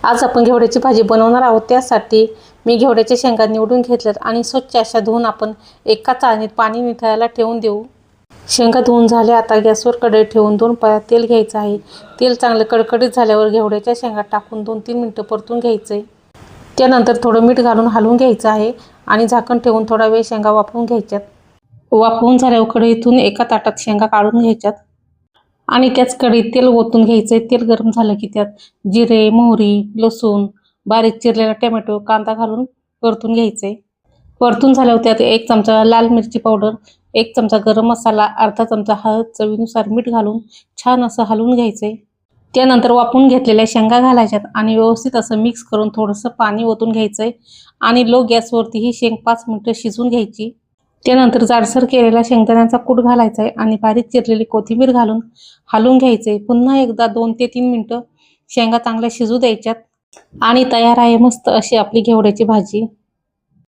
आज आपण घेवड्याची भाजी बनवणार आहोत। त्यासाठी मी घेवड्याच्या शेंगा निवडून घेतल्यात आणि स्वच्छ अशा धुवून आपण एका चाळणीत पाणी निथळायला ठेवून देऊ। शेंगा धुवून झाल्या। आता गॅसवर कढई ठेवून 2 पळ्या तेल घ्यायचं आहे। तेल चांगलं कडकडीत झाल्यावर घेवड्याच्या शेंगा टाकून 2-3 मिनिटं परतून घ्यायचे। त्यानंतर थोडं मीठ घालून हलवून घ्यायचं आहे आणि झाकण ठेवून थोडा वेळ शेंगा वाफवून घ्यायच्यात। वाफवून झाल्यावर कढईतून एका ताटात शेंगा काढून घ्यायच्यात आणि त्याच कढईत तेल ओतून घ्यायचे। तेल गरम झालं की त्यात जिरे, मोहरी, लसूण, बारीक चिरलेला टोमॅटो, कांदा घालून परतून घ्यायचे। परतून झाल्यावर त्यात 1 चमचा लाल मिरची पावडर, 1 चमचा गरम मसाला, अर्धा चमचा हळद, चवीनुसार मीठ घालून छान असं हलवून घ्यायचे। त्यानंतर वाफवून घेतलेल्या शेंगा घालायच्यात आणि व्यवस्थित असं मिक्स करून थोडंसं पाणी ओतून घ्यायचंय आणि लो गॅसवरती ही शेंग 5 मिनिटं शिजवून घ्यायची। त्यानंतर जाडसर केलेला शेंगदाण्याचा कूट घालायचा आहे आणि बारीक चिरलेली कोथिंबीर घालून हलवून घ्यायचे। पुन्हा एकदा 2 ते 3 मिनिटं शेंगा चांगल्या शिजू द्यायच्यात आणि तयार आहे मस्त अशी आपली घेवड्याची भाजी।